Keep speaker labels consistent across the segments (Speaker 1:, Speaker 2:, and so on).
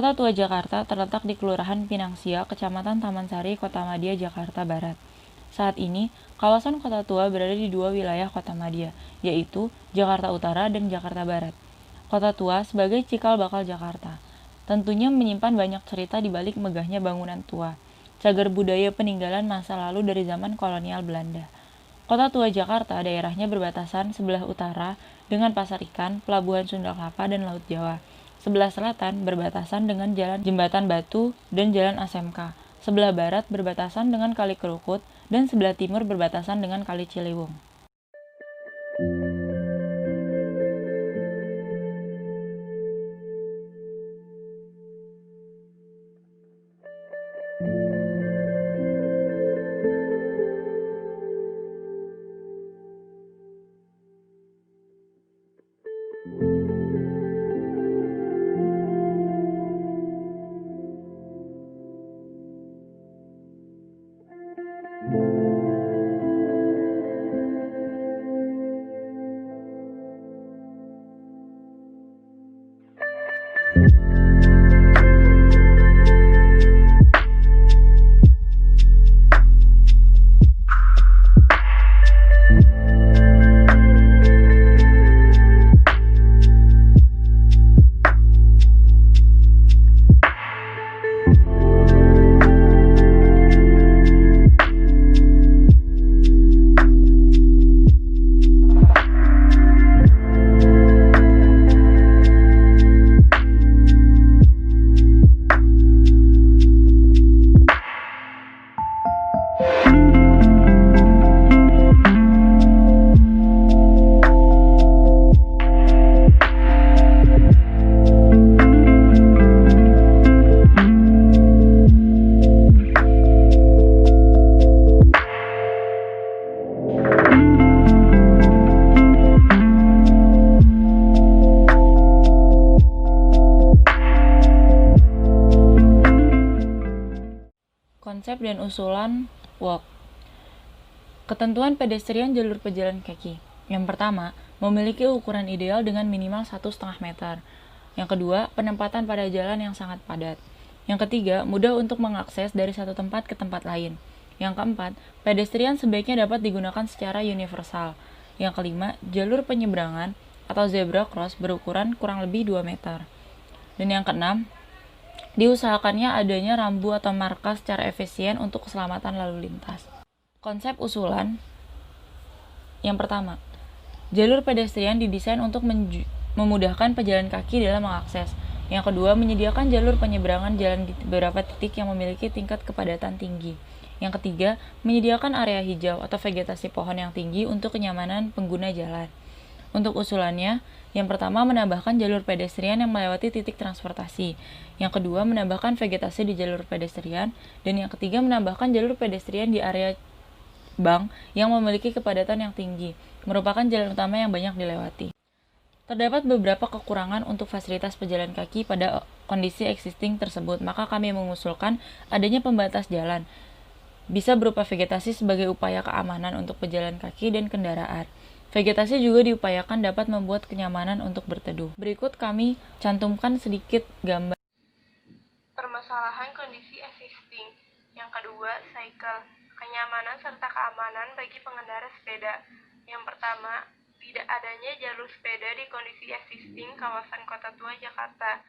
Speaker 1: Kota Tua Jakarta terletak di Kelurahan Pinangsia, Kecamatan Taman Sari, Kotamadya, Jakarta Barat. Saat ini, kawasan Kota Tua berada di dua wilayah Kotamadya, yaitu Jakarta Utara dan Jakarta Barat. Kota Tua sebagai cikal bakal Jakarta, tentunya menyimpan banyak cerita di balik megahnya bangunan tua, cagar budaya peninggalan masa lalu dari zaman kolonial Belanda. Kota Tua Jakarta daerahnya berbatasan sebelah utara dengan Pasar Ikan, Pelabuhan Sunda Kelapa, dan Laut Jawa. Sebelah selatan berbatasan dengan Jalan Jembatan Batu dan Jalan ASMK. Sebelah barat berbatasan dengan Kali Kerukut dan sebelah timur berbatasan dengan Kali Ciliwung. Konsep dan usulan walk. Ketentuan pedestrian jalur pejalan kaki. Yang pertama, memiliki ukuran ideal dengan minimal 1,5 meter. Yang kedua, penempatan pada jalan yang sangat padat. Yang ketiga, mudah untuk mengakses dari satu tempat ke tempat lain. Yang keempat, pedestrian sebaiknya dapat digunakan secara universal. Yang kelima, jalur penyeberangan atau zebra cross berukuran kurang lebih 2 meter. Dan yang keenam, diusahakannya adanya rambu atau marka secara efisien untuk keselamatan lalu lintas. Konsep usulan. Yang pertama, jalur pedestrian didesain untuk memudahkan pejalan kaki dalam mengakses. Yang kedua, menyediakan jalur penyeberangan jalan di beberapa titik yang memiliki tingkat kepadatan tinggi. Yang ketiga, menyediakan area hijau atau vegetasi pohon yang tinggi untuk kenyamanan pengguna jalan. Untuk usulannya, yang pertama menambahkan jalur pedestrian yang melewati titik transportasi. Yang kedua, menambahkan vegetasi di jalur pedestrian. Dan yang ketiga, menambahkan jalur pedestrian di area bank yang memiliki kepadatan yang tinggi, merupakan jalan utama yang banyak dilewati. Terdapat beberapa kekurangan untuk fasilitas pejalan kaki pada kondisi existing tersebut, maka kami mengusulkan adanya pembatas jalan. Bisa berupa vegetasi sebagai upaya keamanan untuk pejalan kaki dan kendaraan. Vegetasi juga diupayakan dapat membuat kenyamanan untuk berteduh. Berikut kami cantumkan sedikit gambar.
Speaker 2: Permasalahan kondisi existing. Yang kedua, cycle. Kenyamanan serta keamanan bagi pengendara sepeda. Yang pertama, tidak adanya jalur sepeda di kondisi existing kawasan Kota Tua Jakarta,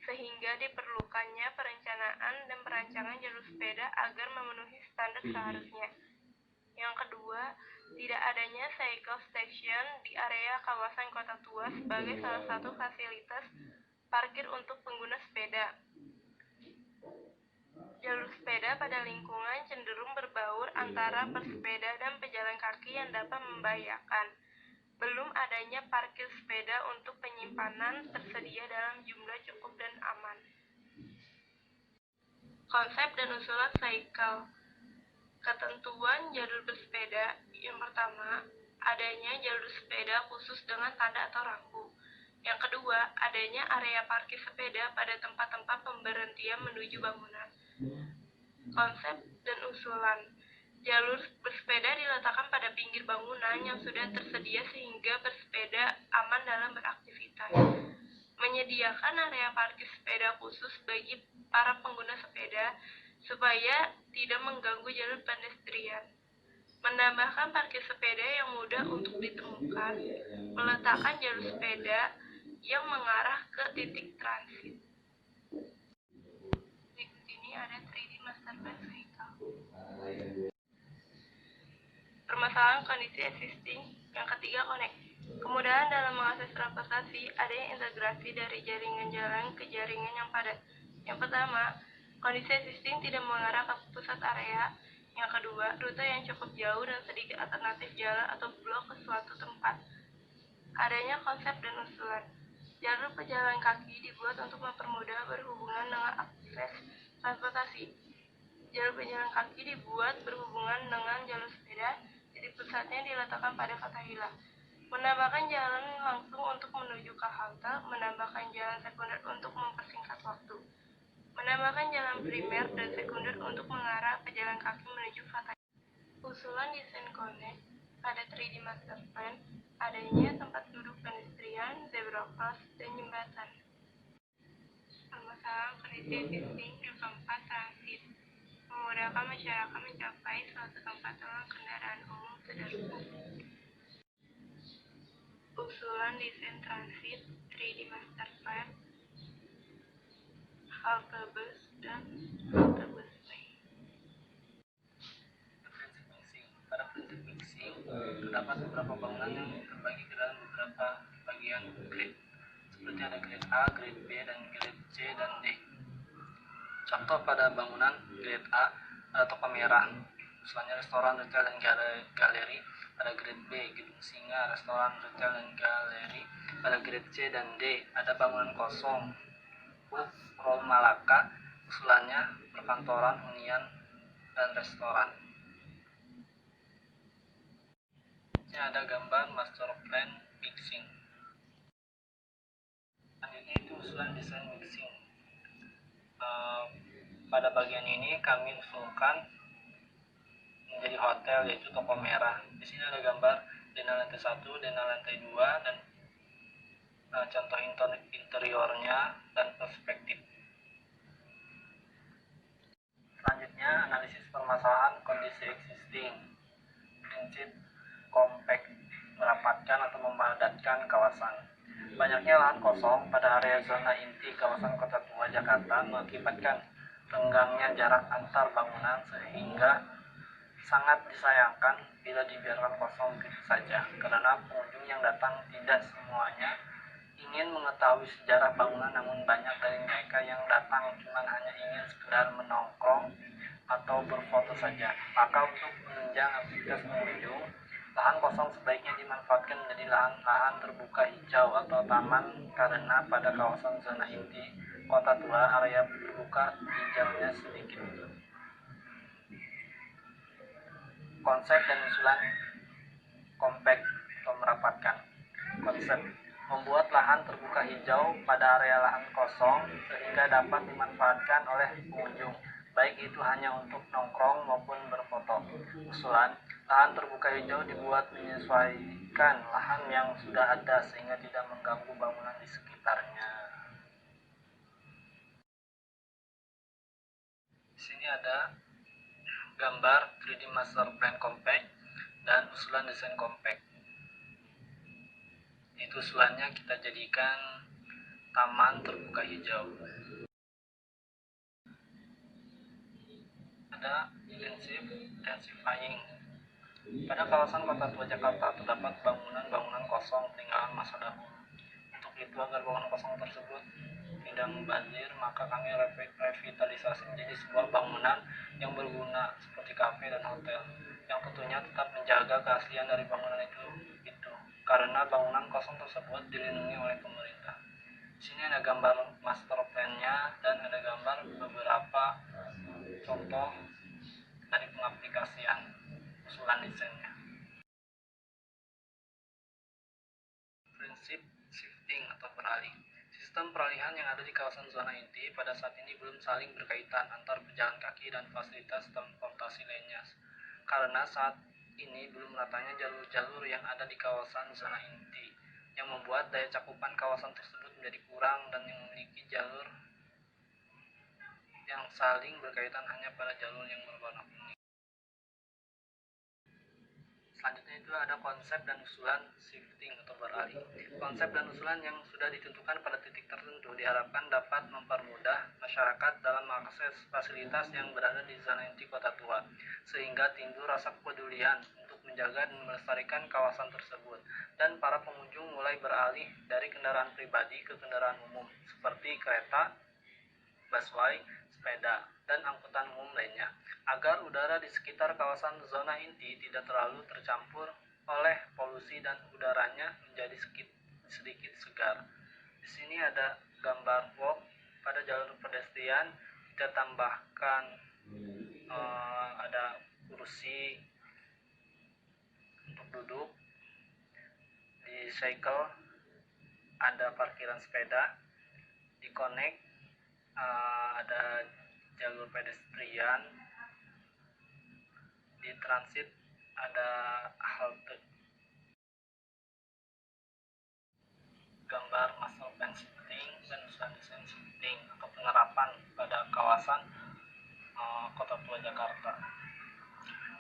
Speaker 2: sehingga diperlukannya perencanaan dan perancangan jalur sepeda agar memenuhi standar seharusnya. Yang kedua, tidak adanya cycle station di area kawasan Kota Tua sebagai salah satu fasilitas parkir untuk pengguna sepeda. Jalur sepeda pada lingkungan cenderung berbaur antara pesepeda dan pejalan kaki yang dapat membahayakan. Belum adanya parkir sepeda untuk penyimpanan tersedia dalam jumlah cukup dan aman. Konsep dan usulan cycle. Ketentuan jalur bersepeda. Yang pertama, adanya jalur sepeda khusus dengan tanda atau rambu. Yang kedua, adanya area parkir sepeda pada tempat-tempat pemberhentian menuju bangunan. Konsep dan usulan. Jalur bersepeda diletakkan pada pinggir bangunan yang sudah tersedia sehingga bersepeda aman dalam beraktivitas. Menyediakan menyediakan area parkir sepeda khusus bagi para pengguna sepeda supaya tidak mengganggu jalur pedestrian. Menambahkan parkir sepeda yang mudah untuk ditemukan, meletakkan jalur sepeda yang mengarah ke titik transit. Berikut ini ada 3D Master Plan Vehicle. Permasalahan kondisi existing. Yang ketiga, connect. Kemudahan dalam mengakses transportasi, adanya integrasi dari jaringan jalan ke jaringan yang padat. Yang pertama, kondisi existing tidak mengarah ke pusat area. Yang kedua, rute yang cukup jauh dan sedikit alternatif jalan atau blok ke suatu tempat. Adanya konsep dan usulan. Jalur pejalan kaki dibuat untuk mempermudah berhubungan dengan akses transportasi. Jalur pejalan kaki dibuat berhubungan dengan jalur sepeda, jadi pusatnya diletakkan pada Fathahillah. Menambahkan jalan langsung untuk menuju ke halte, menambahkan jalan sekunder untuk mempersingkat waktu. Menambahkan jalan primer dan sekunder untuk mengarah pejalan kaki menuju Fathahillah. Usulan desain connect pada 3D Master Plan, adanya tempat duduk pedestrian, zebra cross, dan jembatan. Permasalahan kondisi existing. Yang keempat, transit. Memudahkan masyarakat mencapai suatu tempat dengan kendaraan umum sederhana. Usulan desain transit 3D Master Plan, halte bus dan halte busway.
Speaker 3: Prinsip mixing. Pada prinsip mixing, terdapat beberapa bangunan yang terbagi ke dalam beberapa bagian grade, seperti ada grade A, grade B, dan grade C dan D. Contoh pada bangunan grade A ada toko merah, usulannya restoran, retail, dan galeri. Pada grade B, gedung singa, restoran, retail, dan galeri. Pada grade C dan D ada bangunan kosong, Roll Malaka, usulannya perkantoran, hunian, dan restoran. Ini ada gambar master plan mixing. Selanjutnya itu usulan desain mixing. Pada bagian ini kami usulkan menjadi hotel, yaitu toko merah. Di sini ada gambar dena lantai 1, dena lantai 2, dan contoh interiornya dan perspektif. Selanjutnya, analisis permasalahan kondisi existing. Prinsip compact, merapatkan atau memadatkan kawasan. Banyaknya lahan kosong pada area zona inti kawasan Kota Tua Jakarta mengakibatkan renggangnya jarak antar bangunan, sehingga sangat disayangkan bila dibiarkan kosong begitu saja, karena pengunjung yang datang tidak semuanya ingin mengetahui sejarah bangunan, namun banyak dari mereka yang datang cuma hanya ingin sekedar menongkrong atau berfoto saja. Maka untuk menunjang aktivitas pengunjung, lahan kosong sebaiknya dimanfaatkan menjadi lahan-lahan terbuka hijau atau taman, karena pada kawasan zona inti Kota Tua area terbuka hijaunya sedikit. Konsep dan usulan compact atau merapatkan. Konsep membuat lahan terbuka hijau pada area lahan kosong sehingga dapat dimanfaatkan oleh pengunjung, baik itu hanya untuk nongkrong maupun berfoto. Usulan lahan terbuka hijau dibuat menyesuaikan lahan yang sudah ada sehingga tidak mengganggu bangunan di sekitarnya. Di sini ada gambar 3D Master Plan Compact dan usulan desain compact. Itu usulannya kita jadikan taman terbuka hijau. Ada densifying. Pada kawasan Kota Tua Jakarta terdapat bangunan-bangunan kosong peninggalan masa dahulu. Untuk itu, agar bangunan kosong tersebut tidak membazir, maka kami revitalisasi menjadi sebuah bangunan yang berguna seperti kafe dan hotel, yang tentunya tetap menjaga keaslian dari bangunan itu karena bangunan kosong tersebut dilindungi oleh pemerintah. Di sini ada gambar master plan-nya dan ada gambar beberapa contoh dari pengaplikasian usulan desainnya. Prinsip shifting atau beralih. Sistem peralihan yang ada di kawasan zona inti pada saat ini belum saling berkaitan antar pejalan kaki dan fasilitas transportasi lainnya, karena saat ini belum ratanya jalur-jalur yang ada di kawasan zona inti, yang membuat daya cakupan kawasan tersebut menjadi menjadi kurang dan yang memiliki jalur yang saling berkaitan hanya pada jalur yang berwarna kuning. Selanjutnya itu ada konsep dan usulan shifting atau beralih. Konsep dan usulan yang sudah ditentukan pada titik tertentu diharapkan dapat mempermudah masyarakat dalam mengakses fasilitas yang berada di zona inti kota tua, sehingga timbul rasa kepedulian untuk menjaga dan melestarikan kawasan tersebut, dan para pengunjung mulai beralih dari kendaraan pribadi ke kendaraan umum seperti kereta, busway, sepeda, dan angkutan umum lainnya, agar udara di sekitar kawasan zona inti tidak terlalu tercampur oleh polusi dan udaranya menjadi sedikit segar. Di sini ada gambar walk pada jalur pedestrian, kita tambahkan ada kursi untuk duduk. Di cycle ada parkiran sepeda. Di connect ada jalur pedestrian. Di transit ada halte. Gambar master plan shifting dan usulan desain shifting atau penerapan pada kawasan Kota Tua Jakarta.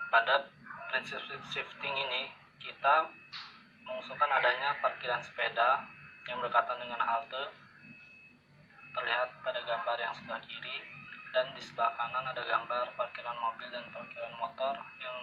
Speaker 3: Pada prinsip shifting ini kita mengusulkan adanya parkiran sepeda yang berdekatan dengan halte, terlihat pada gambar yang sebelah kiri, dan di sebelah kanan ada gambar parkiran mobil dan parkiran motor yang